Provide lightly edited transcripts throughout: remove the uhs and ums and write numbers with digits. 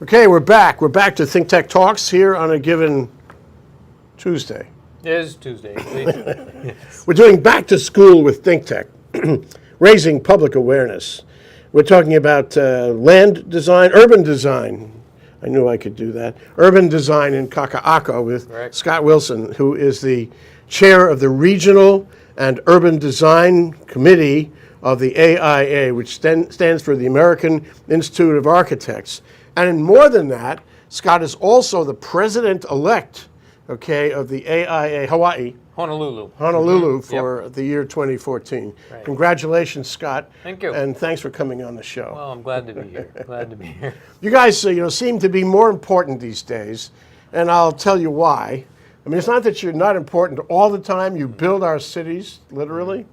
Okay, we're back. We're back to ThinkTech Talks here on a given Tuesday. It is Tuesday. Yes. We're doing back to school with ThinkTech, raising public awareness. We're talking about land design, urban design. I knew I could do that. Urban design in Kakaako with Correct. Scott Wilson, who is the chair of the Regional and Urban Design Committee of the AIA, which stands for the American Institute of Architects. And more than that, Scott is also the president-elect, okay, of the AIA Hawaii. Honolulu. Honolulu for the year 2014. Right. Congratulations, Scott. Thank you. And thanks for coming on the show. Well, I'm glad to be here. Glad to be here. You guys, seem to be more important these days, and I'll tell you why. I mean, it's not that you're not important all the time. You build our cities, literally.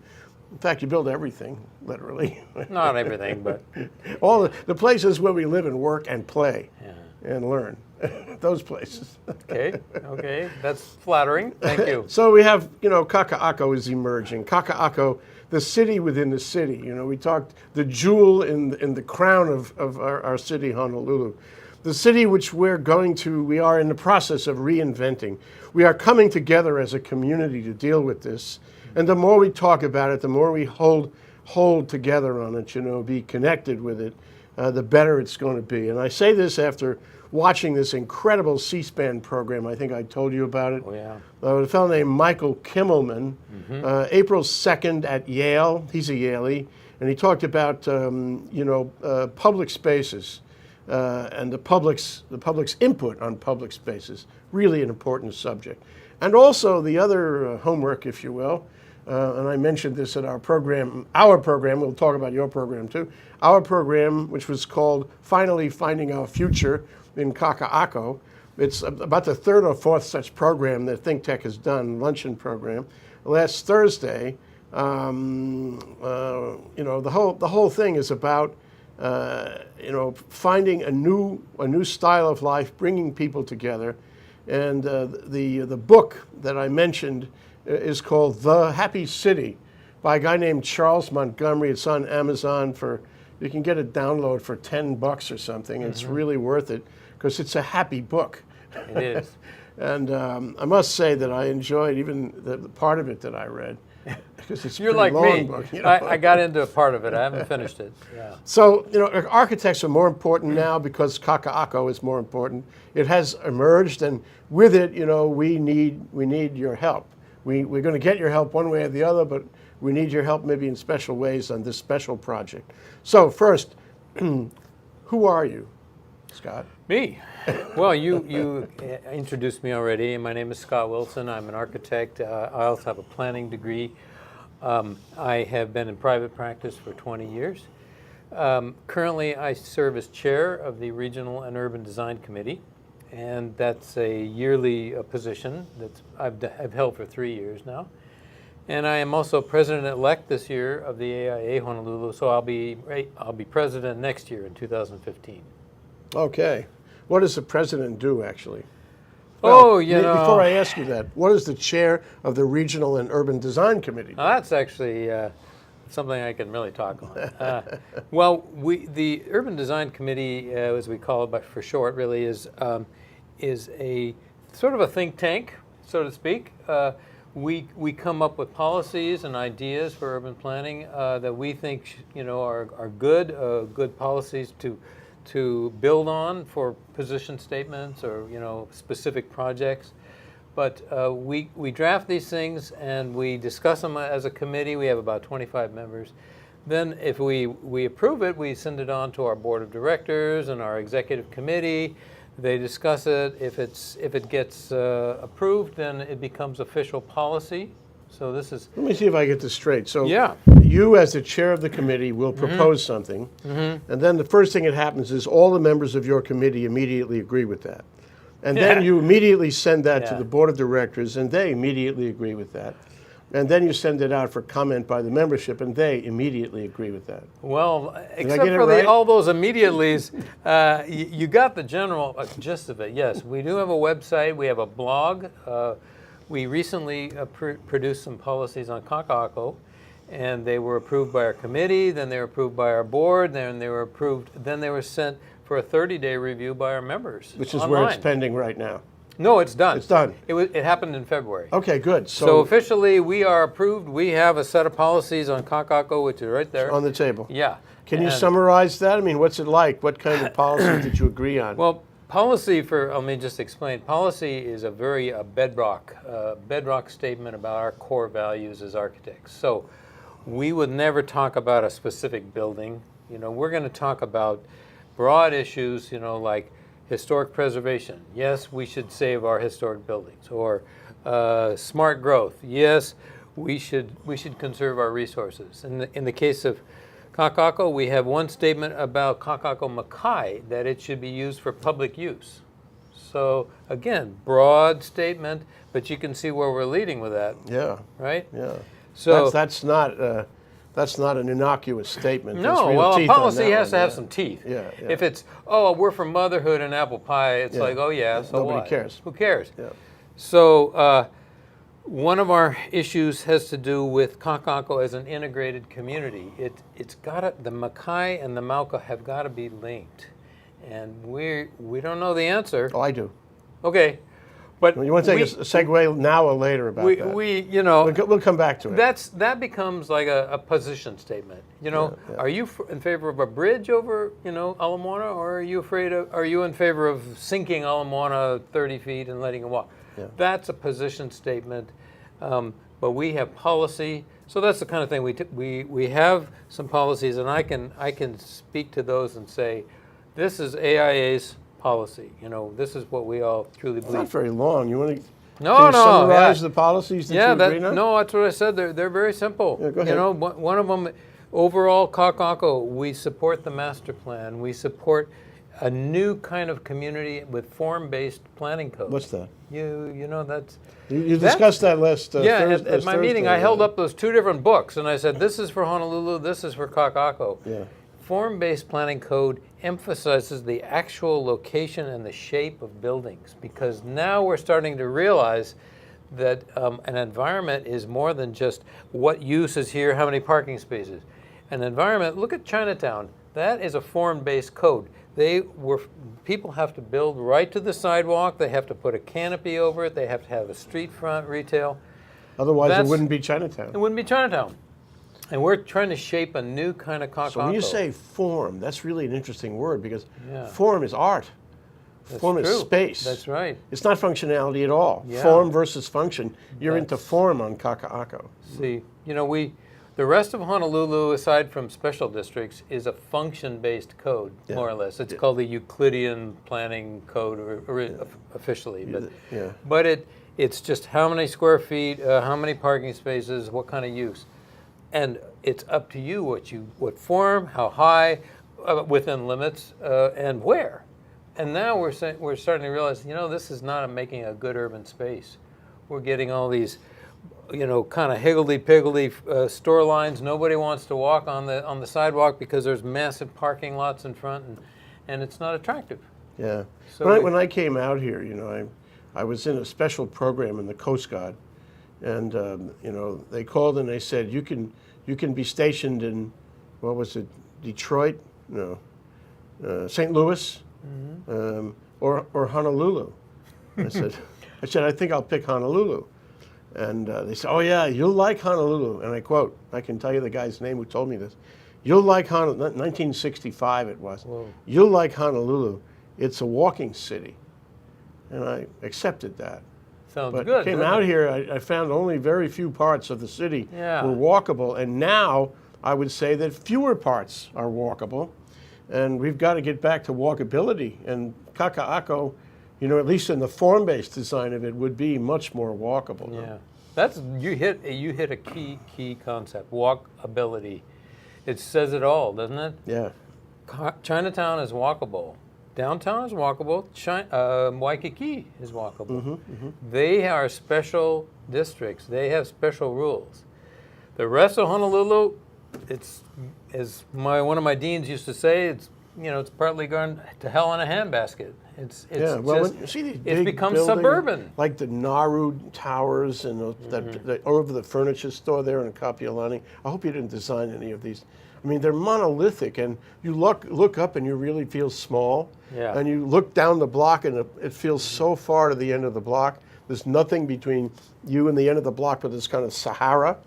In fact, you build everything, literally. Not everything, but All the places where we live and work and play yeah. and learn. Those places. Okay, that's flattering. Thank you. So we have, Kakaako is emerging. Kakaako, the city within the city. We talked the jewel in the crown of our city, Honolulu. The city which we are in the process of reinventing. We are coming together as a community to deal with this. And the more we talk about it, the more we hold together on it, be connected with it, the better it's going to be. And I say this after watching this incredible C-SPAN program. I think I told you about it. Oh, yeah. A fellow named Michael Kimmelman, April 2nd at Yale. He's a Yalie. And he talked about, public spaces and the public's input on public spaces. Really an important subject. And also the other homework, if you will, and I mentioned this at our program, we'll talk about your program too, our program, which was called Finally Finding Our Future in Kakaako. It's about the third or fourth such program that ThinkTech has done, luncheon program. Last Thursday, the whole thing is about, finding a new style of life, bringing people together. And the book that I mentioned is called The Happy City by a guy named Charles Montgomery. It's on Amazon you can get a download for $10 or something. It's really worth it because it's a happy book. It is. And I must say that I enjoyed even the part of it that I read. Because it's a You're pretty like long me. book. I got into a part of it. I haven't finished it. Yeah. So, architects are more important now because Kakaako is more important. It has emerged, and with it, we need your help. We're going to get your help one way or the other, but we need your help maybe in special ways on this special project. So first, who are you, Scott? Me? Well, you introduced me already. My name is Scott Wilson. I'm an architect. I also have a planning degree. I have been in private practice for 20 years. Currently, I serve as chair of the Regional and Urban Design Committee, and that's a yearly position that I've held for 3 years now. And I am also president-elect this year of the AIA Honolulu, so I'll be president next year in 2015. Okay. What does the president do, actually? Before I ask you that, what is the chair of the Regional and Urban Design Committee? That's actually something I can really talk on. The Urban Design Committee, as we call it for short, really is a sort of a think tank, so to speak. We come up with policies and ideas for urban planning that we think are good policies to build on for position statements or specific projects. But we draft these things and we discuss them as a committee. We have about 25 members. Then if we approve it, we send it on to our board of directors and our executive committee. They discuss it. If it gets approved, then it becomes official policy. So this is. Let me see if I get this straight. So yeah. You, as the chair of the committee, will propose something, and then the first thing that happens is all the members of your committee immediately agree with that, and then you immediately send that to the board of directors, and they immediately agree with that. And then you send it out for comment by the membership, and they immediately agree with that. Well, except for right? all those immediatelys, you got the general gist of it. Yes, we do have a website. We have a blog. We recently produced some policies on Kakaako, and they were approved by our committee. Then they were approved by our board. Then they were approved. Then they were sent for a 30-day review by our members. Which is online. where it's pending right now. No, it's done. It's done. It happened in February. Okay, good. So officially, we are approved. We have a set of policies on Kakaako, which is right there. On the table. Yeah. Can you summarize that? I mean, what's it like? What kind of policy did you agree on? Well, policy let me just explain. Policy is a very bedrock statement about our core values as architects. So we would never talk about a specific building. We're going to talk about broad issues, like historic preservation. Yes, we should save our historic buildings. Or smart growth. Yes, we should conserve our resources. In the case of Kakaako, we have one statement about Kakaako Makai, that it should be used for public use. So again, broad statement, but you can see where we're leading with that. Yeah. Right? Yeah. So that's not an innocuous statement. No, real well, teeth policy on that has to one, have some teeth. Yeah, yeah. If it's, we're for motherhood and apple pie, it's like, oh yeah, so Nobody what? cares. Who cares? Yeah. So one of our issues has to do with Kakaako as an integrated community. The Makai and the Mauka have got to be linked, and we don't know the answer. Oh, I do. Okay, but You want to take a segue now or later about that? We'll come back to it. That becomes like a position statement. Are you in favor of a bridge over Ala Moana, or are you in favor of sinking Ala Moana 30 feet and letting it walk? Yeah. That's a position statement, but we have policy. So that's the kind of thing we have some policies, and I can speak to those and say, this is AIA's policy. This is what we all truly believe. Not very long. You want to summarize the policies that you agree on? No, that's what I said. They're very simple. Yeah, go ahead. One of them, overall, Kakaako, we support the master plan. We support a new kind of community with form-based planning code. What's that? That's... You discussed that last Thursday. At my meeting, I held yeah. up those two different books, and I said, this is for Honolulu, this is for Kakaako. Yeah. Form-based planning code emphasizes the actual location and the shape of buildings, because now we're starting to realize that an environment is more than just what use is here, how many parking spaces. An environment, look at Chinatown, that is a form-based code. People have to build right to the sidewalk, they have to put a canopy over it, they have to have a street front retail. Otherwise, it wouldn't be Chinatown. It wouldn't be Chinatown. And we're trying to shape a new kind of Kakaako. So when you say form, that's really an interesting word, because form is art. Form is space. That's right. It's not functionality at all. Yeah. Form versus function. You're into form on Kakaako. See, the rest of Honolulu, aside from special districts, is a function-based code, more or less. It's called the Euclidean Planning Code officially. But it's just how many square feet, how many parking spaces, what kind of use. And it's up to you what form, how high, within limits, and where. And now we're starting to realize, this is not making a good urban space. We're getting all these, kind of higgledy-piggledy store lines. Nobody wants to walk on the sidewalk because there's massive parking lots in front, and it's not attractive. Yeah. So when I came out here, I was in a special program in the Coast Guard, and they called and they said, you can be stationed in, what was it, Detroit? No, St. Louis, or Honolulu. I said, I think I'll pick Honolulu. And they said, oh yeah, you'll like Honolulu. And I quote, I can tell you the guy's name who told me this. You'll like Honolulu, 1965 it was. Whoa. You'll like Honolulu. It's a walking city. And I accepted that. Sounds but good. Came out here, I found only very few parts of the city were walkable. And now I would say that fewer parts are walkable. And we've got to get back to walkability. And Kakaako, at least in the form-based design of it, would be much more walkable. Yeah, you hit a key concept, walkability. It says it all, doesn't it? Yeah. Chinatown is walkable. Downtown is walkable. Waikiki is walkable. They are special districts. They have special rules. The rest of Honolulu, it's, as one of my deans used to say, it's it's partly gone to hell in a handbasket. It's Yeah, well, just, when you see these it's big become buildings, suburban. like the Nauru Towers and over the furniture store there in Kapiolani. I hope you didn't design any of these. I mean, they're monolithic, and you look up and you really feel small. Yeah. And you look down the block and it feels so far to the end of the block. There's nothing between you and the end of the block, but it's kind of Sahara.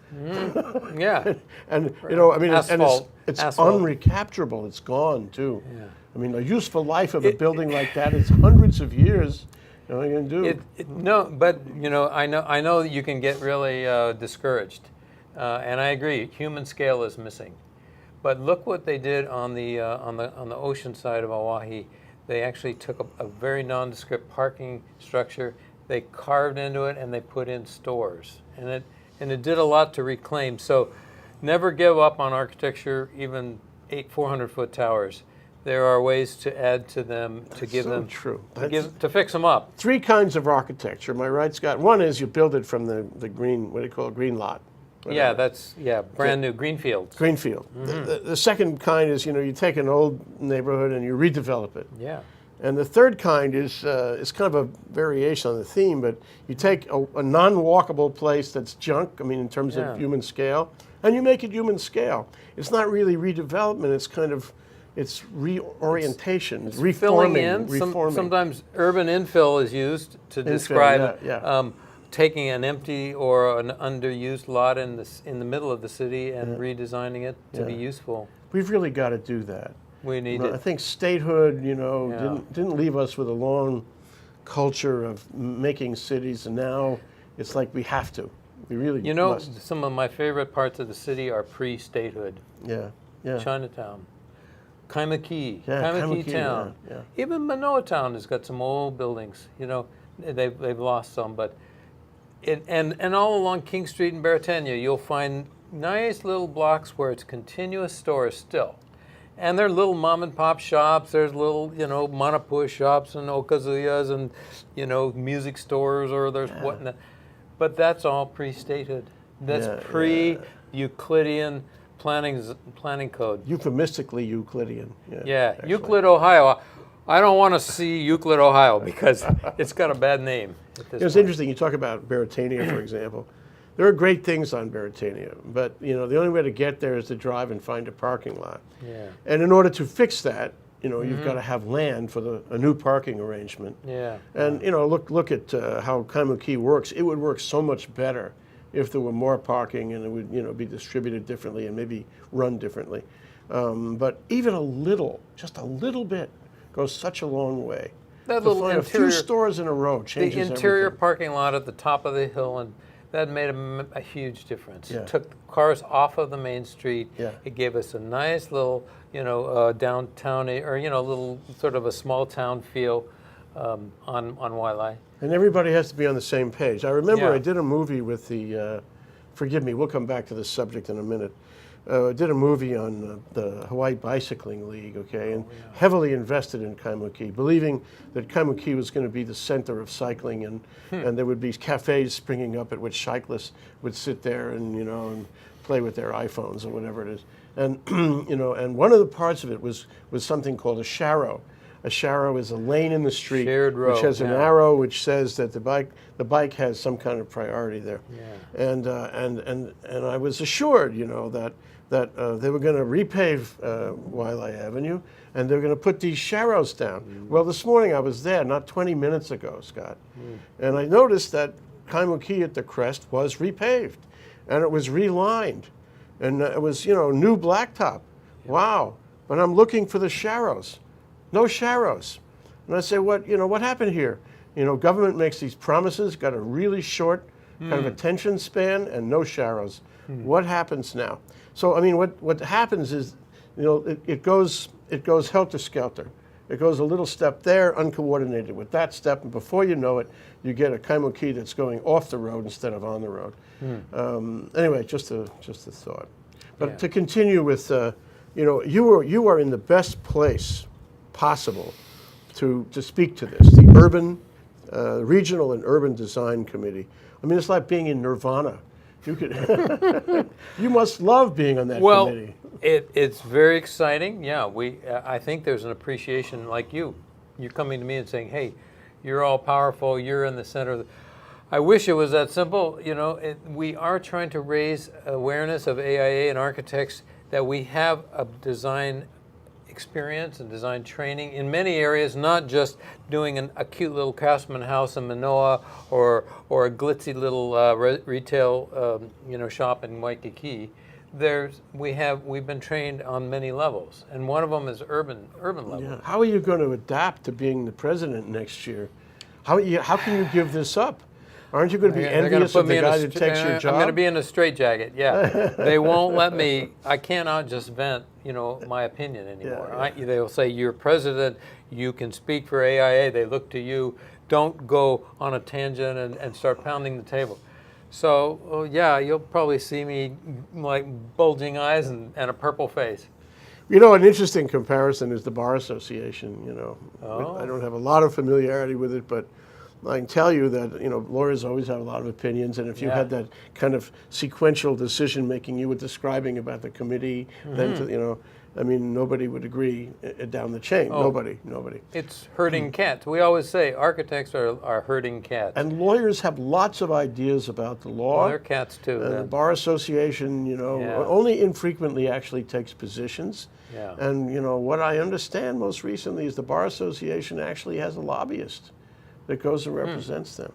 Yeah. And I mean, Asphalt. it's Asphalt. unrecapturable. It's gone too. Yeah. I mean, the useful life of a building like that is hundreds of years. What are you going to do? No, but I know you can get really discouraged, and I agree. Human scale is missing, but look what they did on the ocean side of Oahe. They actually took a very nondescript parking structure. They carved into it and they put in stores, and it did a lot to reclaim. So, never give up on architecture, even 400-foot towers. There are ways to add to them, to give them, true. To fix them up. 3 kinds of architecture. Am I right, Scott? One is you build it from the green, what do you call it, green lot. Whatever. Yeah, brand new greenfields. Greenfield. The second kind is, you take an old neighborhood and you redevelop it. Yeah. And the third kind is kind of a variation on the theme, but you take a non-walkable place that's junk, I mean, in terms of human scale, and you make it human scale. It's not really redevelopment, it's reorientation, it's reforming. Sometimes urban infill is used to describe taking an empty or an underused lot in the middle of the city and redesigning it to be useful. We've really got to do that. We need it. I think statehood, didn't leave us with a long culture of making cities, and now it's like we have to. We really must. Some of my favorite parts of the city are pre-statehood. Yeah. Chinatown, Kaimuki, Kaimuki Town. Yeah. Even Manoa Town has got some old buildings. They've lost some, but and all along King Street in Beretania, you'll find nice little blocks where it's continuous stores still. And there are little mom and pop shops. There's little, Manapua shops and okazuyas and, music stores, or there's whatnot. But that's all pre-statehood. That's pre-Euclidean planning code. Euphemistically Euclidean. Yeah, Euclid, Ohio. I don't want to see Euclid, Ohio, because it's got a bad name at this It's point. interesting. You talk about Beretania, for example. There are great things on Beretania, but the only way to get there is to drive and find a parking lot. Yeah. And in order to fix that, you've got to have land for a new parking arrangement. Yeah. And look at how Kaimuki works. It would work so much better if there were more parking and it would be distributed differently and maybe run differently. But even just a little bit, goes such a long way. That to little find interior, a few stores in a row changes the interior everything. parking lot at the top of the hill, and that made a huge difference. Yeah. It took cars off of the main street. Yeah. It gave us a nice little, downtown, or little sort of a small town feel on Wailea. And everybody has to be on the same page. I remember Yeah. I did a movie with forgive me, we'll come back to this subject in a minute. I did a movie on the Hawaii Bicycling League, and heavily invested in Kaimuki, believing that Kaimuki was going to be the center of cycling, and there would be cafes springing up at which cyclists would sit there and and play with their iPhones or whatever it is. And and one of the parts of it was something called a sharrow. A sharrow is a lane in the street Shared road, which has an arrow which says that the bike has some kind of priority there. Yeah. And I was assured, that they were going to repave Wailea Avenue, and they were going to put these sharrows down. Well, this morning I was there, not 20 minutes ago, Scott, and I noticed that Kaimuki at the crest was repaved, and it was relined, and it was, new blacktop. Wow! But I'm looking for the sharrows. No sharrows. And I say, what happened here? Government makes these promises, got a really short kind of attention span, and no sharrows. What happens now? So, I mean, what happens is, it goes helter-skelter. It goes a little step there, uncoordinated with that step, and before you know it, you get a Kaimuki that's going off the road instead of on the road. Anyway, just a thought. But to continue with, you are in the best place possible to speak to this. The urban, regional and urban design committee. I mean, it's like being in Nirvana. You could, you must love being on that committee. It's very exciting. Yeah, I think there's an appreciation like you're coming to me and saying, hey, you're all powerful, you're in the center of the, I wish it was that simple. We are trying to raise awareness of AIA and architects that we have a design experience and design training in many areas, not just doing a cute little craftsman house in Manoa or a glitzy little retail shop in Waikiki. We've been trained on many levels, and one of them is urban level. Yeah. How are you going to adapt to being the president next year? How can you give this up? Aren't you going to be envious of the guy that takes your job? I'm going to be in a straitjacket. Yeah, they won't let me. I cannot just vent, my opinion anymore. Yeah. They'll say you're president. You can speak for AIA. They look to you. Don't go on a tangent and start pounding the table. So you'll probably see me like bulging eyes and a purple face. An interesting comparison is the Bar Association. Oh. I don't have a lot of familiarity with it, but I can tell you that lawyers always have a lot of opinions, and if you had that kind of sequential decision making you were describing about the committee, then nobody would agree down the chain. Oh. Nobody. It's herding cats. We always say architects are herding cats. And lawyers have lots of ideas about the law. Well, they're cats too. The Bar Association, only infrequently actually takes positions. Yeah. And what I understand most recently is the Bar Association actually has a lobbyist that goes and represents them.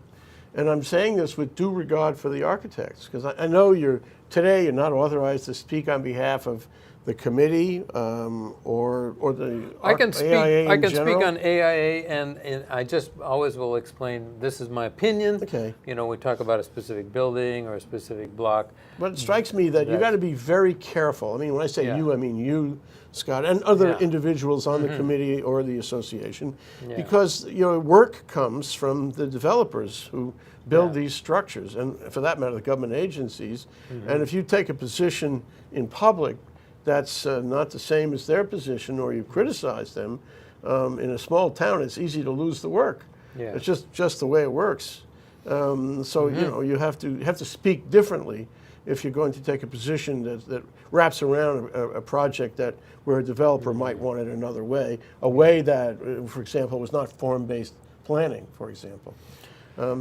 And I'm saying this with due regard for the architects, because I know you're not authorized to speak on behalf of the committee or the I can speak. AIA I can in general. speak on AIA, and I just always will explain. This is my opinion. Okay. We talk about a specific building or a specific block. But it strikes me that you got to be very careful. I mean, when I say you, I mean you, Scott, and other individuals on the committee or the association, because work comes from the developers who build these structures, and for that matter, the government agencies. And if you take a position in public that's not the same as their position, or you criticize them, in a small town, it's easy to lose the work. Yeah. It's just the way it works. You have to speak differently if you're going to take a position that wraps around a project where a developer might want it another way, a way that, for example, was not form-based planning, for example.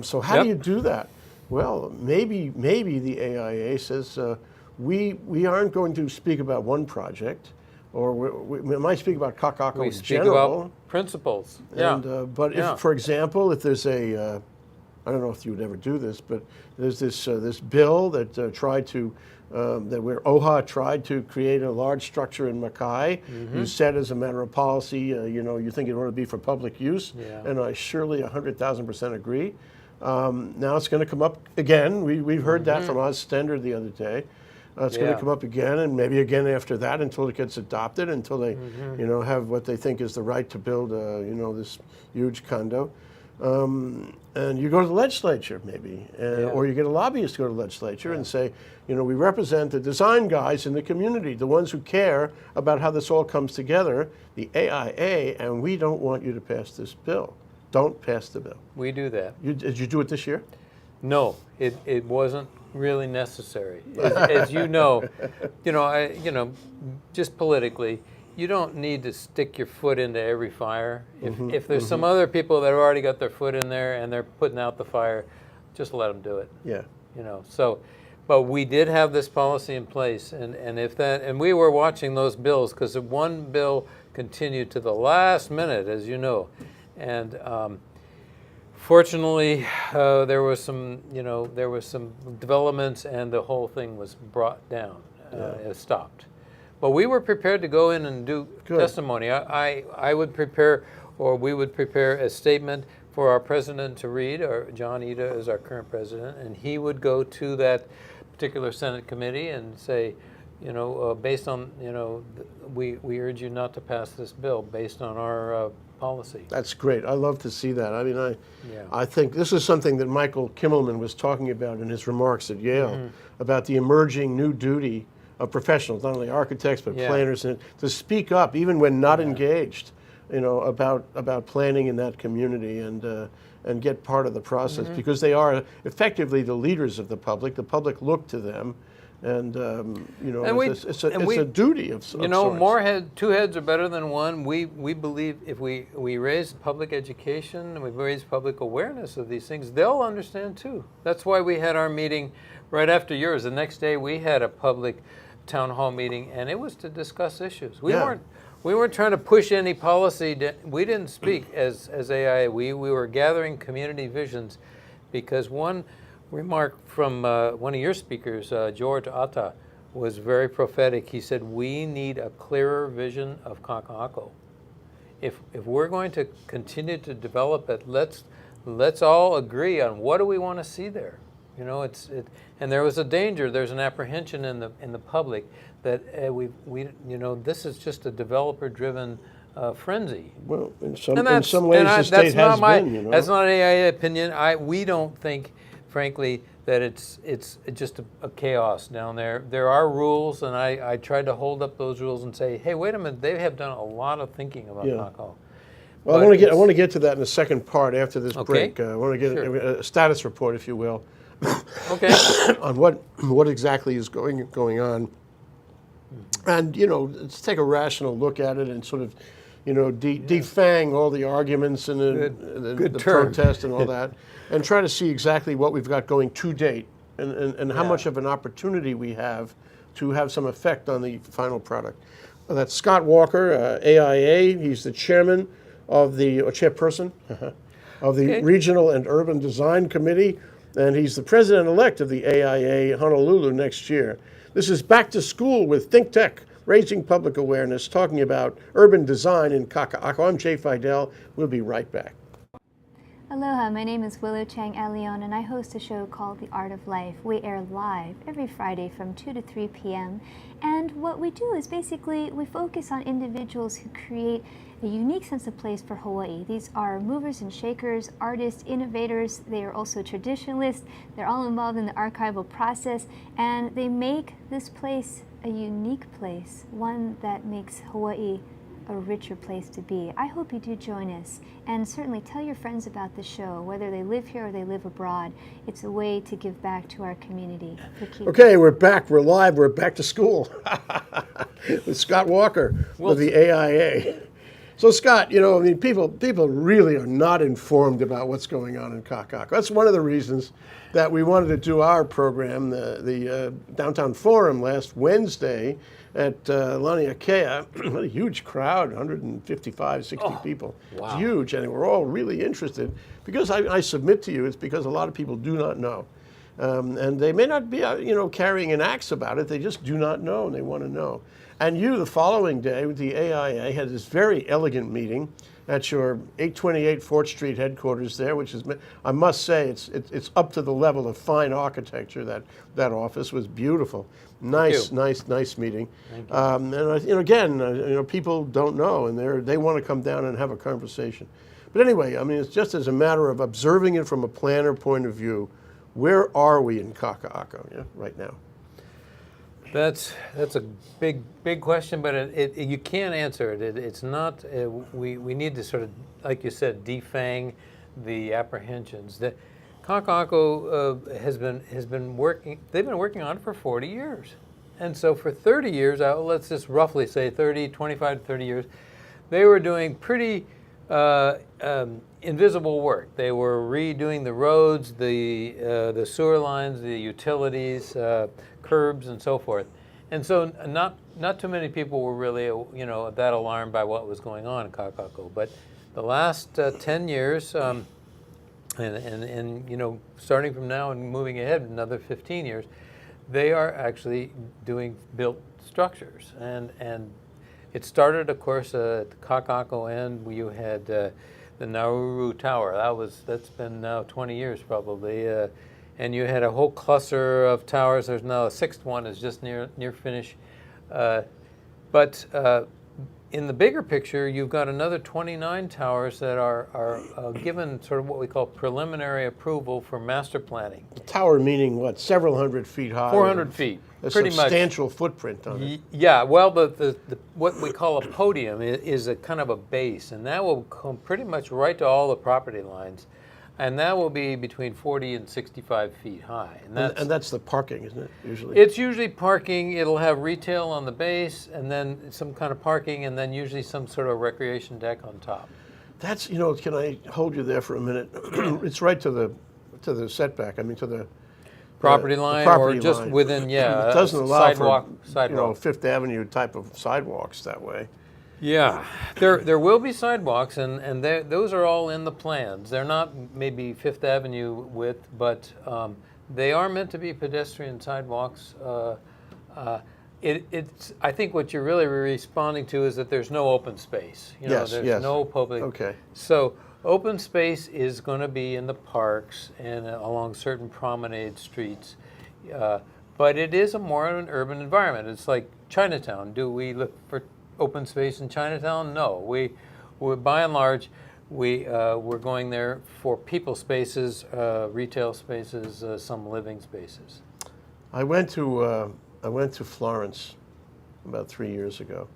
So how do you do that? Well, maybe the AIA says we aren't going to speak about one project, or we might speak about Kakaako in speak general. about principles. But if, for example, if there's I don't know if you would ever do this, but there's this bill that where OHA tried to create a large structure in Mackay. You said, as a matter of policy, you think it ought to be for public use, and I surely 100,000% agree. Now it's going to come up again. We've heard that from Oz Stender the other day. It's going to come up again, and maybe again after that, until it gets adopted, until they, have what they think is the right to build, this huge condo. And you go to the legislature, maybe, or you get a lobbyist to go to the legislature and say, we represent the design guys in the community, the ones who care about how this all comes together, the AIA, and we don't want you to pass this bill. Don't pass the bill. We do that. Did you do it this year? No, it wasn't really necessary. As you know, just politically, you don't need to stick your foot into every fire. If there's some other people that have already got their foot in there and they're putting out the fire, just let them do it. Yeah. But we did have this policy in place, and we were watching those bills, because one bill continued to the last minute, as you know, and fortunately there was some developments, and the whole thing was brought down. It stopped. But we were prepared to go in and do testimony. I would prepare, or we would prepare a statement for our president to read, or John Ida is our current president, and he would go to that particular Senate committee and say, based on, we urge you not to pass this bill based on our policy. That's great. I love to see that. I mean, I think this is something that Michael Kimmelman was talking about in his remarks at Yale, about the emerging new duty of professionals, not only architects but planners, and to speak up even when not engaged, about planning in that community, and get part of the process, because they are effectively the leaders of the public. The public look to them And you know, And it's a duty of you know, sorts. two heads are better than one. We believe if we raise public education and we raise public awareness of these things, they'll understand too. That's why we had our meeting right after yours. The next day we had a public town hall meeting, and it was to discuss issues. We weren't trying to push any policy. We didn't speak as AIA. We were gathering community visions, because one remark from one of your speakers, George Atta, was very prophetic. He said, we need a clearer vision of Kakaako. If we're going to continue to develop it, let's all agree on what do we want to see there. You know, and there was a danger. There's an apprehension in the public that we you know, this is just a developer-driven frenzy. Well, in some ways, the state has been. You know, that's not an AIA opinion. We don't think, frankly, that it's just a chaos down there. There are rules, and I tried to hold up those rules and say, hey, wait a minute, they have done a lot of thinking about Kakaako. Well, I want to get to that in the second part after this break. I want to get a status report, if you will, okay, on what exactly is going on, and you know, let's take a rational look at it and sort of, you know, defang all the arguments and the protest and all that, and try to see exactly what we've got going to date, and how much of an opportunity we have to have some effect on the final product. That's Scott Walker, AIA. He's the chairman of the, or chairperson, of the Regional and Urban Design Committee, and he's the president-elect of the AIA Honolulu next year. This is Back to School with ThinkTech, raising public awareness, talking about urban design in Kakaako. I'm Jay Fidell. We'll be right back. Aloha, my name is Willow Chang Alion, and I host a show called The Art of Life. We air live every Friday from 2 to 3 p.m. And what we do is basically we focus on individuals who create a unique sense of place for Hawaii. These are movers and shakers, artists, innovators. They are also traditionalists. They're all involved in the archival process, and they make this place a unique place, one that makes Hawaii a richer place to be. I hope you do join us, and certainly tell your friends about the show, whether they live here or they live abroad. It's a way to give back to our community. Okay, we're back. We're live. We're back to school with Scott Walker of the AIA. So Scott, you know, I mean, people really are not informed about what's going on in Kakaako. That's one of the reasons that we wanted to do our program, the Downtown Forum, last Wednesday at Laniakea. What a huge crowd, 155, 60 people. Wow. It's huge, and we're all really interested. Because I submit to you, it's because a lot of people do not know. And they may not be, you know, carrying an axe about it. They just do not know, and they want to know. And you, the following day, with the AIA, had this very elegant meeting at your 828 4th Street headquarters there, which is, I must say, it's up to the level of fine architecture. That office was beautiful. Nice meeting. And you know, again, you know, people don't know, and they want to come down and have a conversation. But anyway, I mean, it's just as a matter of observing it from a planner point of view. Where are we in Kakaako right now? That's a big question, but you can't answer it. It's not. We need to sort of, like you said, defang the apprehensions. That Kakaako has been working. They've been working on it for 40 years, and so for 30 years, let's just roughly say 25 to 30 years, they were doing pretty invisible work. They were redoing the roads, the sewer lines, the utilities, curbs, and so forth. And so not too many people were really, you know, that alarmed by what was going on in Kakaako. But the last 10 years, and you know, starting from now and moving ahead another 15 years, they are actually doing built structures. And it started, of course, at the Kakaako end. You had the Nauru Tower. That's been now 20 years probably. And you had a whole cluster of towers. There's now a sixth one is just near finish. But in the bigger picture, you've got another 29 towers that are given sort of what we call preliminary approval for master planning. The tower meaning what? Several hundred feet high. 400 feet. A pretty substantial footprint on it. Yeah, well, the what we call a podium is a kind of a base, and that will come pretty much right to all the property lines. And that will be between 40 and 65 feet high. And that's the parking, isn't it, usually? It's usually parking. It'll have retail on the base, and then some kind of parking, and then usually some sort of recreation deck on top. That's, can I hold you there for a minute? It's right to the setback, I mean, to the Property line, property or just line. within, It doesn't allow sidewalk. for, Fifth Avenue type of sidewalks that way. Yeah, there will be sidewalks, and those are all in the plans. They're not maybe Fifth Avenue width, but they are meant to be pedestrian sidewalks. I think what you're really responding to is that there's no open space. There's no public. Okay. So open space is going to be in the parks and along certain promenade streets. But it is more of an urban environment. It's like Chinatown. Do we look for open space in Chinatown? No. We by and large, we're going there for people spaces, retail spaces, some living spaces. I went to Florence about 3 years ago,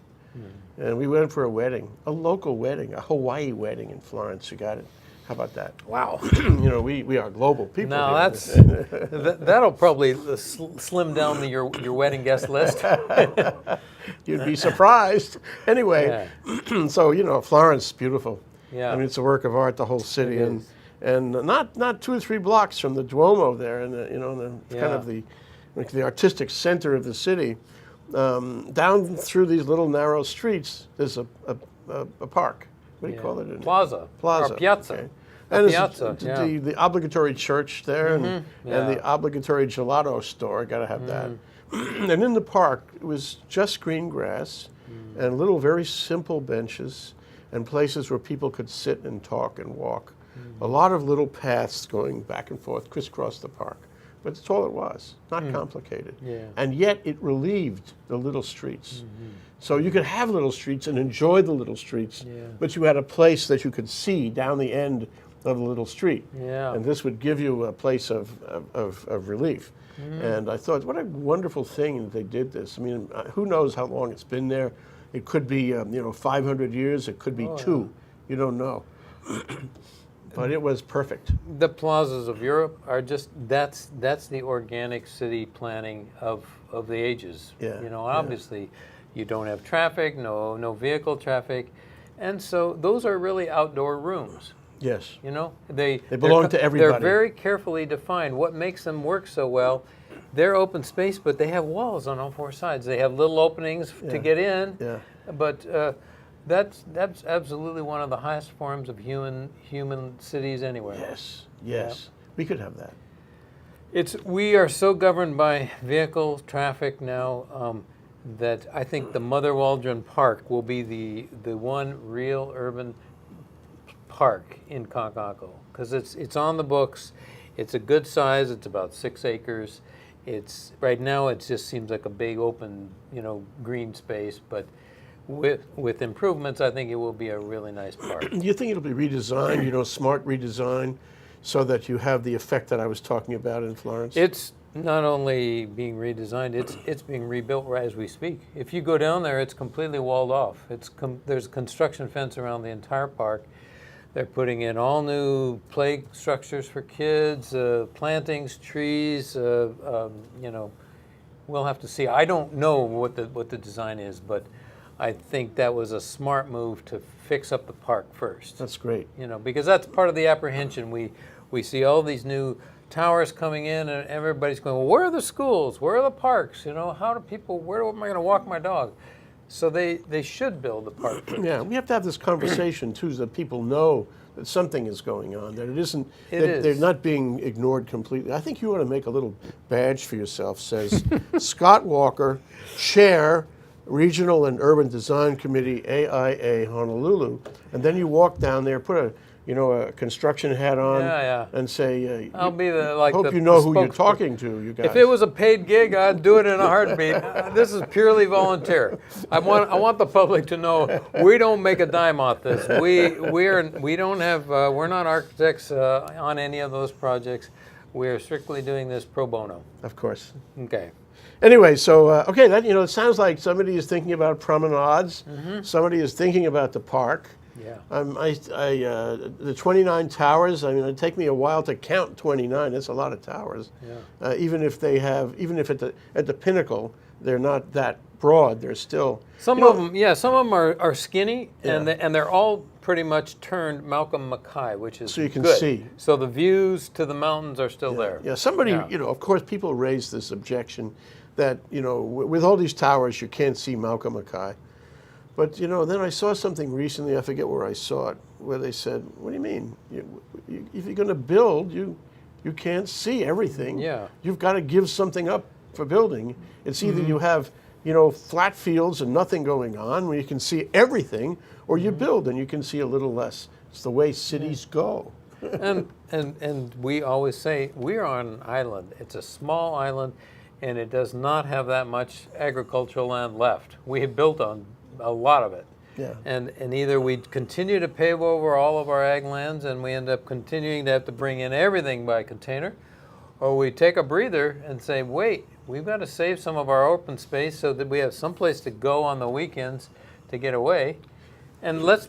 and we went for a wedding, a local wedding, a Hawaii wedding in Florence. You got it. How about that? Wow. We are global people. Now here. that'll probably slim down your wedding guest list. You'd be surprised. Anyway, so Florence, beautiful. Yeah. I mean, it's a work of art, the whole city, It is. and not 2 or 3 blocks from the Duomo there, and kind of the artistic center of the city. Down through these little narrow streets, there's a park. What do you call it? Plaza. Or piazza. Okay. A And piazza, it's the obligatory church there, and the obligatory gelato store. Got to have that. And in the park, it was just green grass and little very simple benches and places where people could sit and talk and walk. A lot of little paths going back and forth, crisscross the park. But that's all it was, not complicated. Yeah. And yet it relieved the little streets. So you could have little streets and enjoy the little streets, but you had a place that you could see down the end of the little street. Yeah. And this would give you a place of relief. And I thought, what a wonderful thing that they did this. I mean, who knows how long it's been there. It could be, 500 years. It could be 2. You don't know. But it was perfect. The plazas of Europe are just, that's the organic city planning of the ages. Yeah, Obviously you don't have traffic, no vehicle traffic. And so those are really outdoor rooms. Yes. They belong to everybody. They're very carefully defined. What makes them work so well, they're open space, but they have walls on all 4 sides. They have little openings to get in. Yeah. But that's absolutely one of the highest forms of human cities anywhere. Yes. Yeah. We could have that. We are so governed by vehicle traffic now that I think the Mother Waldron Park will be the one real urban park in Kakaako, because it's on the books. It's a good size. It's about 6 acres. Right now it just seems like a big open green space, but with improvements, I think it will be a really nice park. Do you think it'll be redesigned, smart redesign, so that you have the effect that I was talking about in Florence? It's not only being redesigned, it's being rebuilt right as we speak. If you go down there, it's completely walled off. There's a construction fence around the entire park. They're putting in all new play structures for kids, plantings, trees. We'll have to see. I don't know what the design is, but I think that was a smart move to fix up the park first. That's great. Because that's part of the apprehension. We see all these new towers coming in, and everybody's going, well, where are the schools? Where are the parks? Where am I going to walk my dog? So they should build the park first. Yeah, we have to have this conversation too, so that people know that something is going on, that it isn't, they're not being ignored completely. I think you ought to make a little badge for yourself, says Scott Walker, Chair, Regional and Urban Design Committee, AIA Honolulu, and then you walk down there, put a construction hat on, and say, I'll be hope you know who you're talking to, you guys. If it was a paid gig, I'd do it in a heartbeat. This is purely volunteer. I want the public to know we don't make a dime off this. We're not architects on any of those projects. We're strictly doing this pro bono. Of course. Okay. Anyway, so it sounds like somebody is thinking about promenades. Somebody is thinking about the park. Yeah. The 29 towers. I mean, it'd take me a while to count 29. That's a lot of towers. Yeah. Even if at the pinnacle they're not that broad, they're still Some of them, yeah, some of them are skinny, Yeah. and they're all pretty much turned Malcolm Mackay, which is So you can good. see. So the views to the mountains are still Yeah, there. yeah. Somebody, Yeah. of course, people raise this objection that, with all these towers, you can't see Malcolm Mackay. But, then I saw something recently, I forget where I saw it, where they said, what do you mean? If you're going to build, you can't see everything. Yeah. You've got to give something up for building. It's either you have, flat fields and nothing going on where you can see everything, or you build and you can see a little less. It's the way cities go. And we always say we're on an island. It's a small island, and it does not have that much agricultural land left. We have built on a lot of it. Yeah. And either we continue to pave over all of our ag lands, and we end up continuing to have to bring in everything by container, or we take a breather and say, wait, we've got to save some of our open space so that we have someplace to go on the weekends to get away, and let's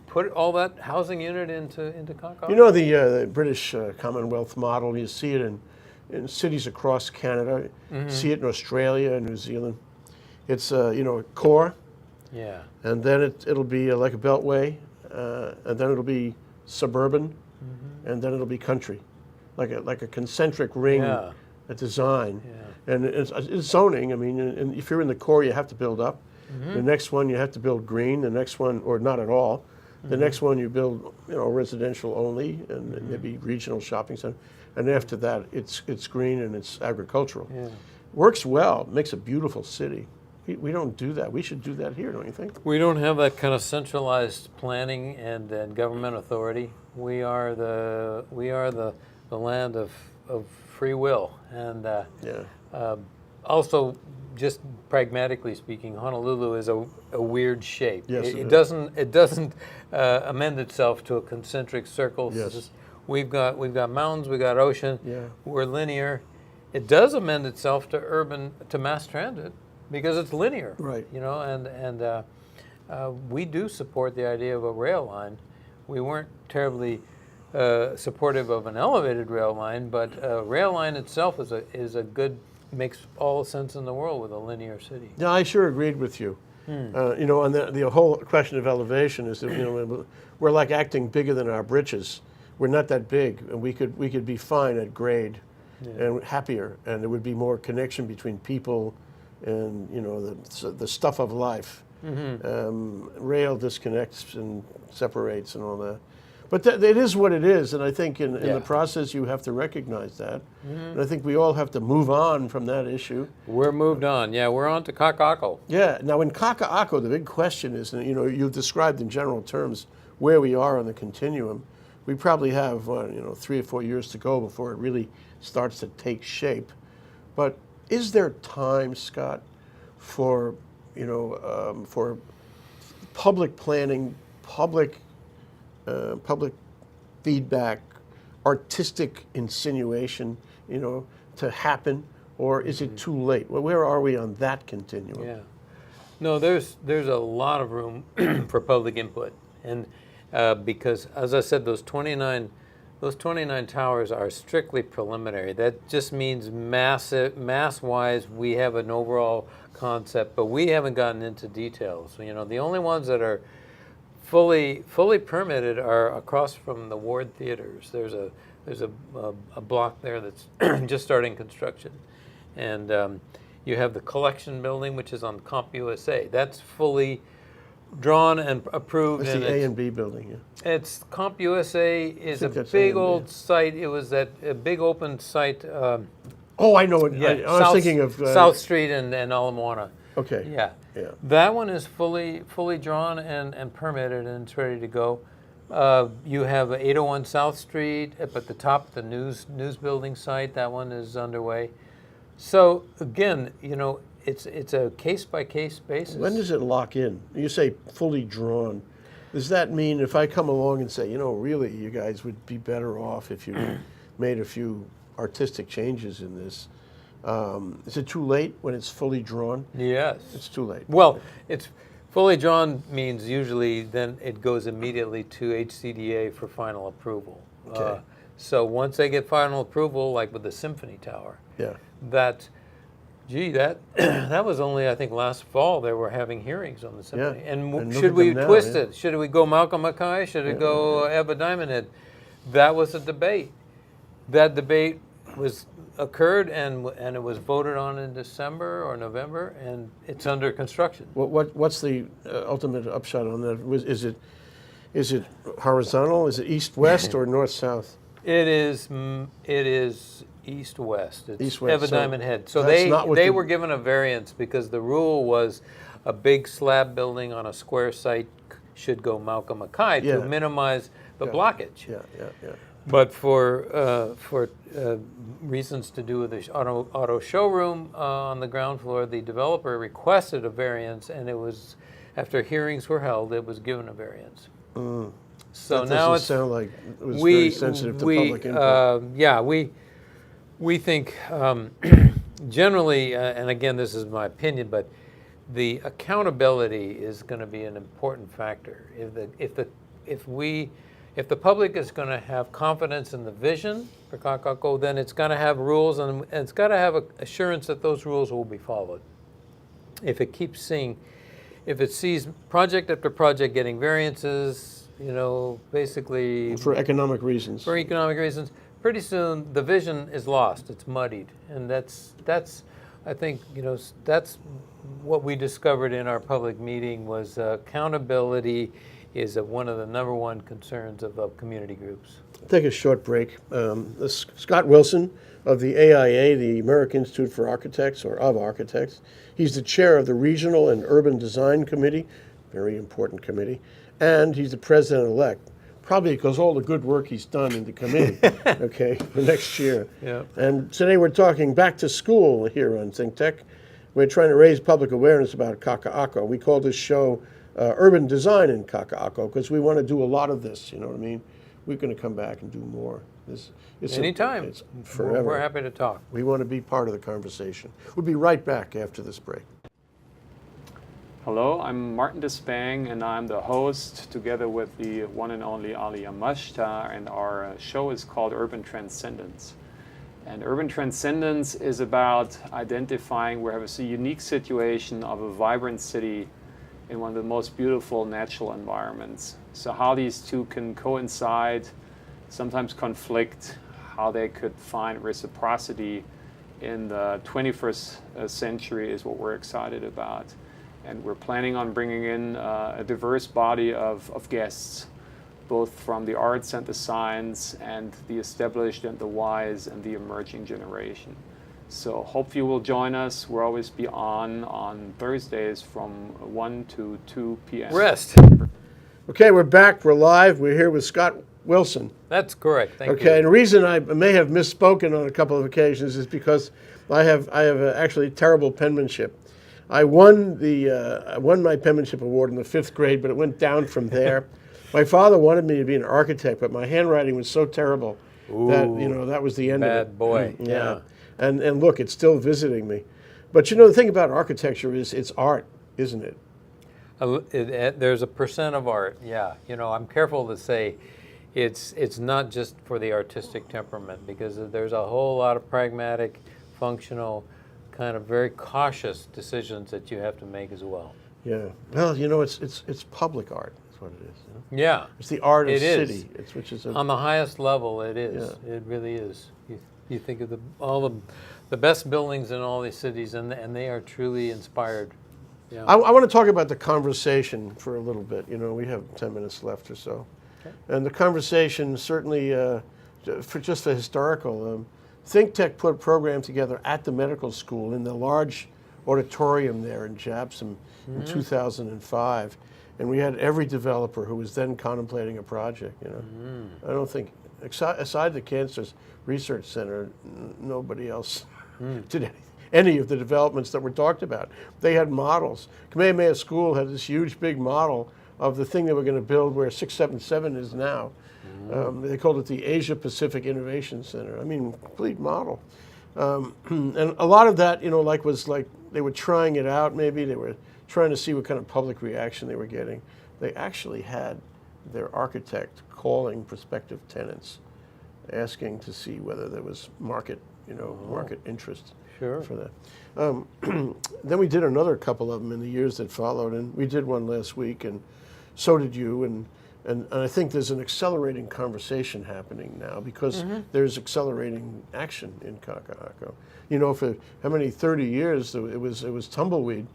put all that housing unit into Kakaako. The British Commonwealth model, you see it in cities across Canada, see it in Australia and New Zealand. It's, a core, Yeah. and then it'll be like a beltway, and then it'll be suburban, and then it'll be country, like a concentric ring, Yeah. a design. Yeah. And it's zoning. I mean, and if you're in the core, you have to build up. The next one, you have to build green. The next one, or not at all. The next one, you build, residential only, and maybe regional shopping center. And after that, it's green and it's agricultural. Yeah. Works well. Makes a beautiful city. We don't do that. We should do that here, don't you think? We don't have that kind of centralized planning and government authority. We are the land of free will, and also, just pragmatically speaking, Honolulu is a weird shape. Yes, it doesn't amend itself to a concentric circle. Yes. It's just, we've got mountains, we've got ocean. Yeah. We're linear. It does amend itself to mass transit because it's linear. Right. We do support the idea of a rail line. We weren't terribly supportive of an elevated rail line, but a rail line itself makes all sense in the world with a linear city. Yeah, I sure agreed with you. On the whole question of elevation is that we're like acting bigger than our britches. We're not that big, and we could be fine at grade, and happier, and there would be more connection between people, and the stuff of life. Rail disconnects and separates and all that. But it is what it is, and I think in the process you have to recognize that. And I think we all have to move on from that issue. We're moved on. Yeah, we're on to Kakaako. Yeah. Now in Kakaako, the big question is, you've described in general terms where we are on the continuum. We probably have 3 or 4 years to go before it really starts to take shape. But is there time, Scott, for public planning, public feedback, artistic insinuation, to happen, or is it too late? Well, where are we on that continuum? Yeah. No, there's a lot of room for public input, and because, as I said, those 29 towers are strictly preliminary. That just means mass-wise, we have an overall concept, but we haven't gotten into details. The only ones that are fully permitted are across from the Ward Theaters. There's a block there that's just starting construction, and you have the Collection Building, which is on CompUSA. That's fully drawn and approved. It's the A and B building. Yeah. It's CompUSA is a that's big A&B. old site. It was a big open site. Oh, I know it. I was thinking of South Street and Ala Moana. Okay. Yeah. Yeah. That one is fully drawn and permitted, and it's ready to go. You have 801 South Street up at the top, the news building site. That one is underway. So again, it's a case by case basis. When does it lock in? You say fully drawn. Does that mean if I come along and say, really, you guys would be better off if you made a few artistic changes in this? Is it too late when it's fully drawn? Yes. It's too late. Well, it's Fully drawn means usually then it goes immediately to HCDA for final approval. Okay. So once they get final approval, like with the Symphony Tower, Yeah. that that was only, I think, last fall they were having hearings on the Symphony. Yeah. And And look should at we them now, twist yeah. it? Should we go Malcolm Mackay? Should it go Eva Diamond Head? That was a debate. That debate occurred and it was voted on in December or November, and it's under construction. What's the ultimate upshot on that? Is it horizontal? Is it east-west or north-south? It is east-west. It's East-west, Eva so Diamond Head. So that's not what they the- were given a variance because the rule was a big slab building on a square site should go Malcolm Mackay Yeah. to minimize the Yeah. blockage. Yeah. But for reasons to do with the auto showroom on the ground floor, the developer requested a variance, and it was, after hearings were held, it was given a variance. So That now doesn't it's sound like it was very sensitive to public input. yeah, we think generally, and again, this is my opinion, but the accountability is going to be an important factor. If the public is going to have confidence in the vision for Kakaako, then it's got to have rules, and it's got to have assurance that those rules will be followed. If it sees project after project getting variances, basically For economic reasons. for economic reasons, pretty soon the vision is lost. It's muddied, and that's I think that's what we discovered in our public meeting was accountability is one of the number one concerns of community groups. Take a short break. Scott Wilson of the AIA, the American Institute for Architects, or of Architects. He's the chair of the Regional and Urban Design Committee, very important committee, and he's the president-elect, probably because all the good work he's done in the committee, okay, for next year. Yeah. And today we're talking back to school here on ThinkTech. We're trying to raise public awareness about Kakaako. We call this show Urban Design in Kakaako because we want to do a lot of this, you know what I mean? We're going to come back and do more. Anytime. It's forever. We're happy to talk. We want to be part of the conversation. We'll be right back after this break. Hello, I'm Martin Despang, and I'm the host together with the one and only Ali Amashta, and our show is called Urban Transcendence. And Urban Transcendence is about identifying we have a unique situation of a vibrant city in one of the most beautiful natural environments. So how these two can coincide, sometimes conflict, how they could find reciprocity in the 21st century is what we're excited about. And we're planning on bringing in a diverse body of guests, both from the arts and the science and the established and the wise and the emerging generation. So hope you will join us. We'll always be on Thursdays from 1 to 2 p.m. Rest. Okay, we're back. We're live. We're here with Scott Wilson. That's correct. Thank you. Okay, and the reason I may have misspoken on a couple of occasions is because I have actually terrible penmanship. I won my penmanship award in the 5th grade, but it went down from there. My father wanted me to be an architect, but my handwriting was so terrible that that was the end of it. Bad boy. Yeah. And look, it's still visiting me. But the thing about architecture is it's art, isn't it? There's a percent of art. Yeah. I'm careful to say it's not just for the artistic temperament because there's a whole lot of pragmatic, functional, kind of very cautious decisions that you have to make as well. Yeah. Well, it's public art. That's what it is. Yeah. It's the art of It is. city. It's which is on the highest level. It is. Yeah. It really is. You think of all the best buildings in all these cities, and they are truly inspired. Yeah. I want to talk about the conversation for a little bit. We have 10 minutes left or so. Okay. And the conversation certainly, for historical, ThinkTech put a program together at the medical school in the large auditorium there in Japsam in 2005. And we had every developer who was then contemplating a project, I don't think, aside the Cancer Research Center, nobody else did any of the developments that were talked about. They had models. Kamehameha School had this huge, big model of the thing they were going to build where 677 is now. They called it the Asia Pacific Innovation Center. I mean, complete model. And a lot of that, was like they were trying it out. Maybe they were trying to see what kind of public reaction they were getting. They actually had their architect calling prospective tenants, asking to see whether there was market interest Sure. for that. Then we did another couple of them in the years that followed, and we did one last week, and so did you. And I think there's an accelerating conversation happening now because there's accelerating action in Kakaako. You know, for how many 30 years it was tumbleweed,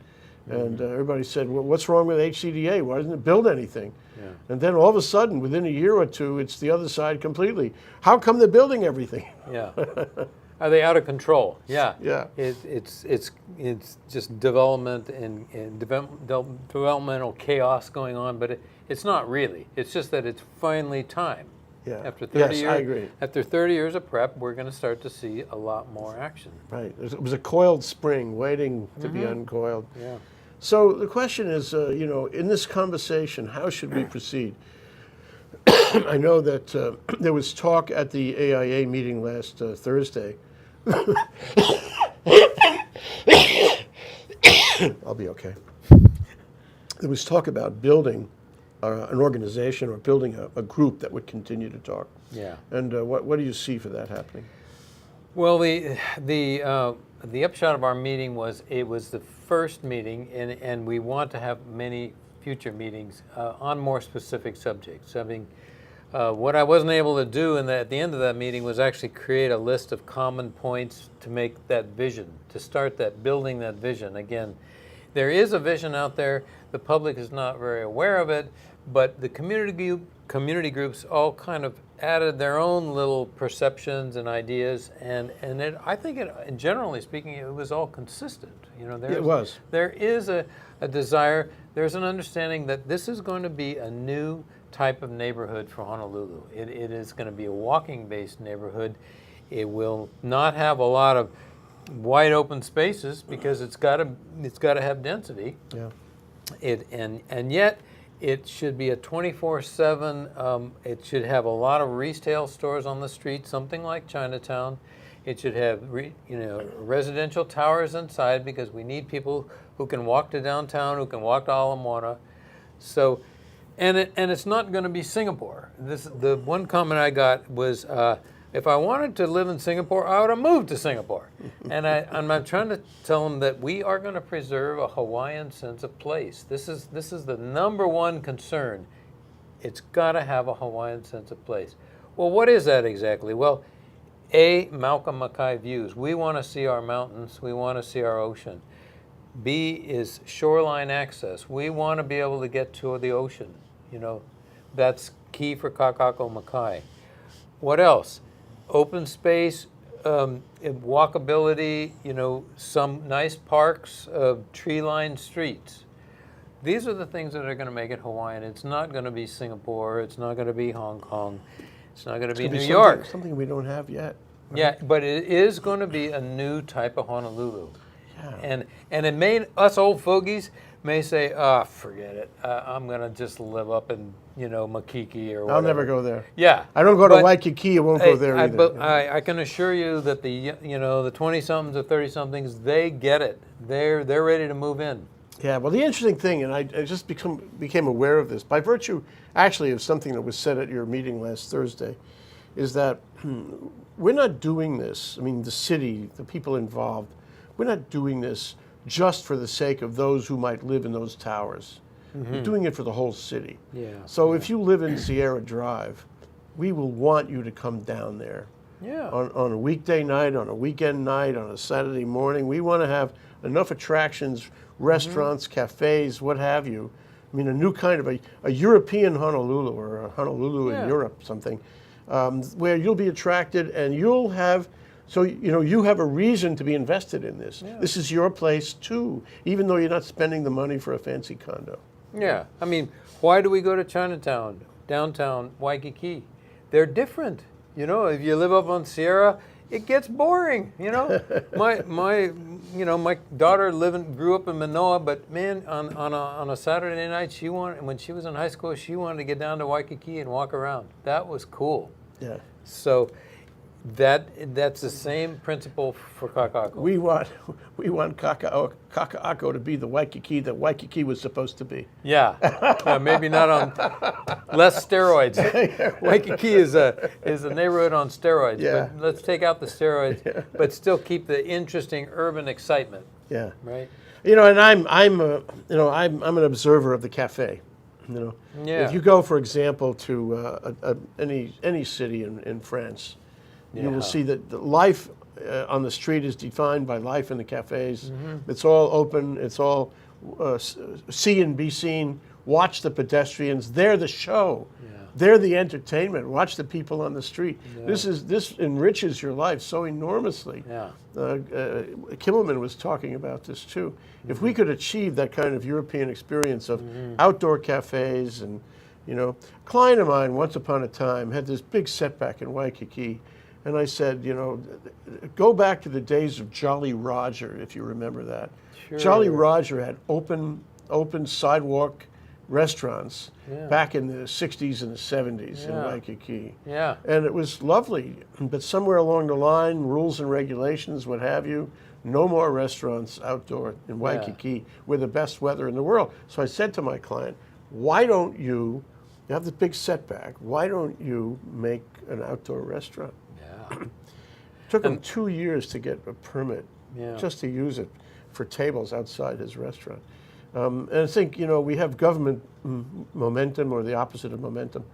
and everybody said, "Well, what's wrong with HCDA? Why doesn't it build anything?" Yeah. And then all of a sudden, within a year or two, it's the other side completely. How come they're building everything? Yeah. Are they out of control? Yeah. Yeah. It's just development and developmental chaos going on, but it's not really. It's just that it's finally time. Yeah. After 30 Yes, years, I agree. After 30 years of prep, we're going to start to see a lot more action. Right. It was a coiled spring waiting to be uncoiled. Yeah. So the question is, in this conversation, how should we proceed? I know that there was talk at the AIA meeting last Thursday. I'll be okay. There was talk about building an organization or building a group that would continue to talk. Yeah. And what do you see for that happening? Well, the upshot of our meeting was it was the first meeting, and we want to have many future meetings on more specific subjects. I mean, what I wasn't able to do at the end of that meeting was actually create a list of common points to make that vision, to start building that vision. Again, there is a vision out there. The public is not very aware of it, but the community groups all kind of added their own little perceptions and ideas, and I think generally speaking, it was all consistent. You know, It was. There is a desire. There's an understanding that this is going to be a new type of neighborhood for Honolulu. It is going to be a walking-based neighborhood. It will not have a lot of wide open spaces because it's got to have density. Yeah. And yet it should be a 24/7. It should have a lot of retail stores on the street, something like Chinatown. It should have residential towers inside because we need people who can walk to downtown, who can walk to Ala Moana. So, and it's not going to be Singapore. The one comment I got was, if I wanted to live in Singapore, I would have moved to Singapore. And I'm trying to tell them that we are going to preserve a Hawaiian sense of place. This is the number one concern. It's got to have a Hawaiian sense of place. Well, what is that exactly? Well, Malcolm Mackay views. We want to see our mountains. We want to see our ocean. B is shoreline access. We want to be able to get to the ocean. You know, that's key for Kakaako Mackay. What else? Open space, walkability, some nice parks, tree-lined streets. These are the things that are going to make it Hawaiian. It's not going to be Singapore. It's not going to be Hong Kong. It's not going to be New York. Something we don't have yet. Right? Yeah, but it is going to be a new type of Honolulu. Yeah. And it may, us old fogies may say, forget it. I'm going to just live up in, Makiki or whatever. I'll never go there. Yeah. I don't go to Waikiki. I won't go there either. But I can assure you that the 20-somethings or 30-somethings, they get it. They're ready to move in. Yeah, well, the interesting thing, and I just became aware of this by virtue, actually, of something that was said at your meeting last Thursday, is that we're not doing this. I mean, the city, the people involved, we're not doing this just for the sake of those who might live in those towers. Mm-hmm. We're doing it for the whole city. Yeah. So if you live in Sierra Drive, we will want you to come down there. Yeah. On a weekday night, on a weekend night, on a Saturday morning. We want to have enough attractions, restaurants, cafes, what have you. I mean, a new kind of a European Honolulu or a Honolulu in Europe, something, where you'll be attracted and you'll have, so, you have a reason to be invested in this. Yeah. This is your place too, even though you're not spending the money for a fancy condo. Yeah. I mean, why do we go to Chinatown, downtown, Waikiki? They're different. If you live up on Sierra, it gets boring. My daughter grew up in Manoa, but man, on a Saturday night, when she was in high school, she wanted to get down to Waikiki and walk around. That was cool. Yeah. So That's the same principle for Kakaako. We want Kakaako to be the Waikiki that Waikiki was supposed to be. Yeah, maybe not on less steroids. Waikiki is a neighborhood on steroids. Yeah. But let's take out the steroids, but still keep the interesting urban excitement. Yeah. Right. You know, and I'm an observer of the cafe. You know, Yeah. if you go, for example, to any city in France, you will see that the life on the street is defined by life in the cafes. It's all open. It's all see and be seen. Watch the pedestrians. They're the show. They're the entertainment. Watch the people on the street. This enriches your life so enormously. Yeah. Kimmelman was talking about this too. If we could achieve that kind of European experience of outdoor cafes, and a client of mine once upon a time had this big setback in Waikiki, and I said, go back to the days of Jolly Roger, if you remember that. Sure. Jolly Roger had open sidewalk restaurants back in the 60s and the 70s in Waikiki. Yeah. And it was lovely, but somewhere along the line, rules and regulations, what have you, no more restaurants outdoor in Waikiki with the best weather in the world. So I said to my client, why don't you have this big setback, why don't you make an outdoor restaurant? Yeah. Took him 2 years to get a permit just to use it for tables outside his restaurant. And I think we have government momentum, or the opposite of momentum,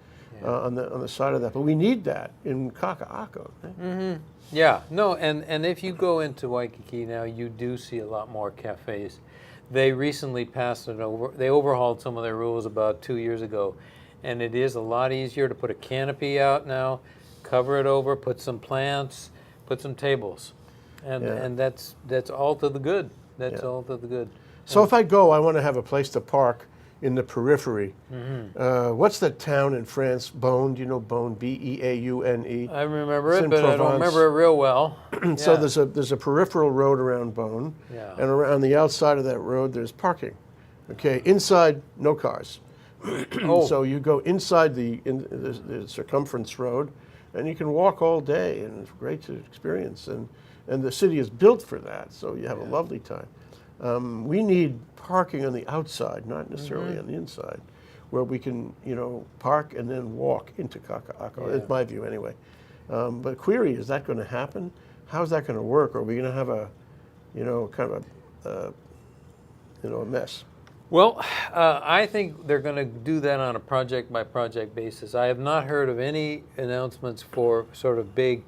on the side of that. But we need that in Kakaako. Yeah, no, and if you go into Waikiki now, you do see a lot more cafes. They recently passed they overhauled some of their rules about 2 years ago, and it is a lot easier to put a canopy out now, cover it over, put some plants, put some tables, and that's all to the good. That's all to the good. So if I go, I want to have a place to park in the periphery. What's that town in France, Beaune? Do you know Beaune? Beaune? I remember It's it, in but I don't Provence. remember it real well. So there's a peripheral road around Beaune, and around the outside of that road there's parking. Okay, inside no cars. So you go inside the circumference road, and you can walk all day, and it's great to experience. And the city is built for that, so you have a lovely time. We need parking on the outside, not necessarily on the inside, where we can, park and then walk into Kakaako. It's my view anyway. But query, is that going to happen? How's that going to work? Are we going to have a, kind of a mess? Well, I think they're going to do that on a project-by-project basis. I have not heard of any announcements for sort of big,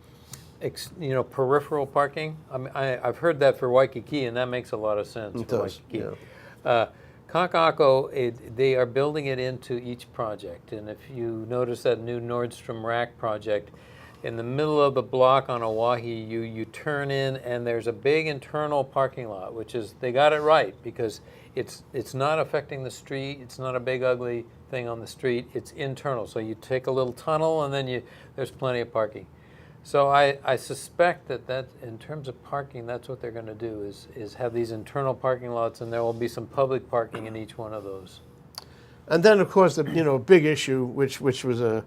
peripheral parking. I mean, I've heard that for Waikiki, and that makes a lot of sense for Waikiki. Kakaako, they are building it into each project, and if you notice that new Nordstrom Rack project, in the middle of the block on Oahe, you turn in, and there's a big internal parking lot, which is, they got it right, because it's not affecting the street. It's not a big ugly thing on the street. It's internal. So you take a little tunnel, and then there's plenty of parking. So I suspect that in terms of parking, that's what they're going to do is have these internal parking lots, and there will be some public parking in each one of those. And then, of course, the big issue, which was in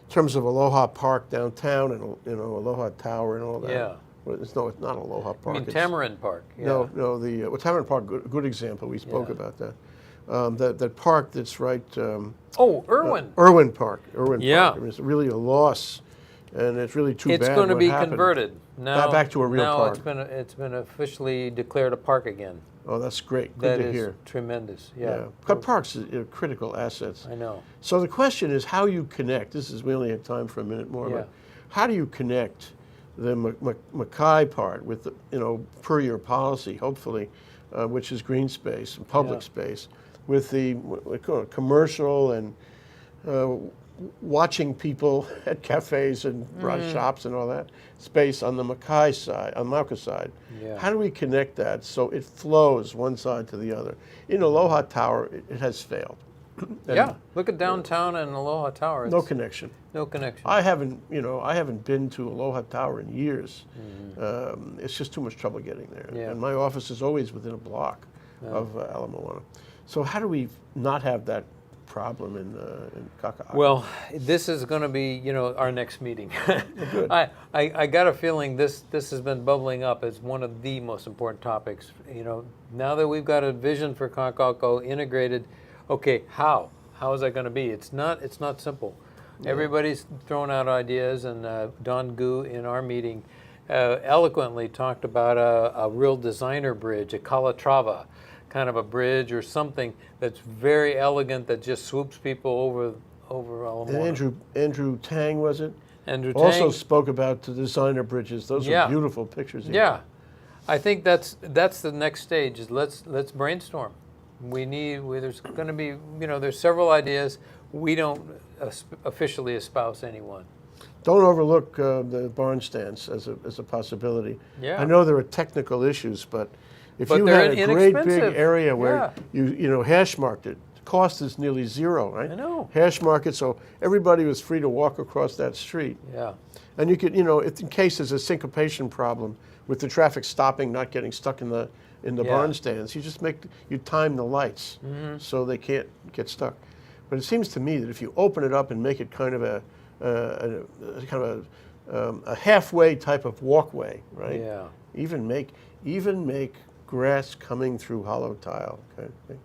terms of Aloha Park downtown, and Aloha Tower and all that. Yeah. Well, it's not Aloha Park. I mean, Tamarind Park. Yeah. No, the Tamarind Park, good example. We spoke about that. That park that's right. Irwin. Irwin Park. Yeah. Park. I mean, it's really a loss, and it's really too bad. It's going to what be happened. converted now. Back to a real park. Now it's been officially declared a park again. Oh, that's great. Good to hear. That is tremendous. Yeah. But parks are critical assets. I know. So the question is how you connect. We only have time for a minute more. But how do you connect the Mackay part with per your policy, hopefully, which is green space and public space, with the commercial and watching people at cafes and shops and all that space on the Mackay side, on Mauka side. Yeah. How do we connect that so it flows one side to the other? In Aloha Tower, it has failed. Look at downtown and Aloha Tower. No connection. No connection. I haven't been to Aloha Tower in years. It's just too much trouble getting there. Yeah. And my office is always within a block of Ala Moana. So how do we not have that problem in Kakaako. Well, this is going to be, our next meeting. I got a feeling this has been bubbling up as one of the most important topics. Now that we've got a vision for Kakaako integrated, okay, how is that going to be? It's not simple. Yeah. Everybody's throwing out ideas, and Don Gu in our meeting eloquently talked about a real designer bridge, a Calatrava kind of a bridge or something that's very elegant that just swoops people over Ala Moana. And Andrew Tang, was it? Andrew also Tang spoke about the designer bridges. Those are beautiful pictures. Yeah, I think that's the next stage. Is let's brainstorm. There's going to be there's several ideas. We don't officially espouse any one. Don't overlook the barn stands as a possibility. Yeah. I know there are technical issues, but if you had a great big area where you hash marked it, the cost is nearly zero, right? I know. Hash market, so everybody was free to walk across that street. Yeah. And you could, if in case there's a syncopation problem with the traffic stopping, not getting stuck in the barn stands, you time the lights so they can't get stuck. But it seems to me that if you open it up and make it kind of a halfway type of walkway, right? Yeah. Even make grass coming through hollow tile kind of thing.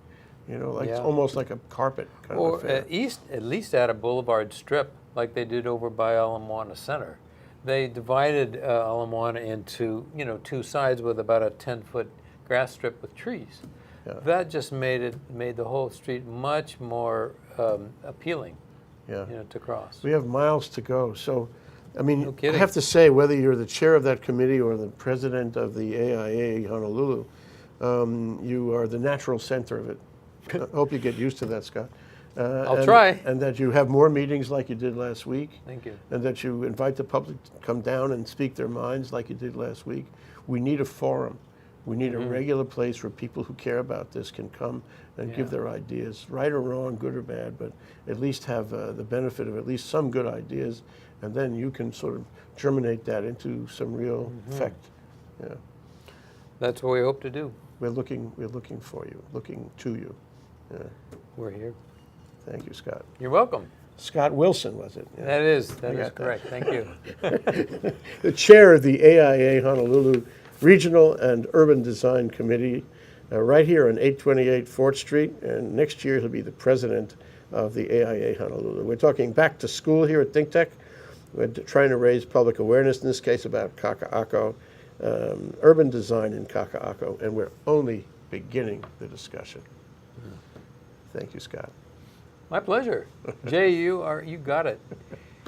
It's almost like a carpet kind of affair. At least add a boulevard strip like they did over by Ala Moana Center. They divided Ala Moana into two sides with about a 10-foot grass strip with trees. Yeah. That just made the whole street much more appealing. Yeah. To cross. We have miles to go. So, I mean, No kidding. I have to say, whether you're the chair of that committee or the president of the AIA Honolulu, you are the natural center of it. I hope you get used to that, Scott. I'll try. And that you have more meetings like you did last week. Thank you. And that you invite the public to come down and speak their minds like you did last week. We need a forum. We need a regular place where people who care about this can come and give their ideas, right or wrong, good or bad, but at least have the benefit of at least some good ideas, and then you can sort of germinate that into some real effect. Yeah. That's what we hope to do. We're looking for you, looking to you. Yeah. We're here. Thank you, Scott. You're welcome. Scott Wilson, was it? Yeah. That is correct. Thank you. The chair of the AIA Honolulu Regional and Urban Design Committee, right here on 828 4th Street, and next year he'll be the president of the AIA Honolulu. We're talking back to school here at ThinkTech. We're trying to raise public awareness, in this case about Kakaako, urban design in Kakaako, and we're only beginning the discussion. Thank you, Scott. My pleasure. Jay, you got it.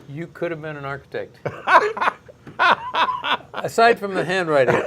You could have been an architect. Aside from the handwriting.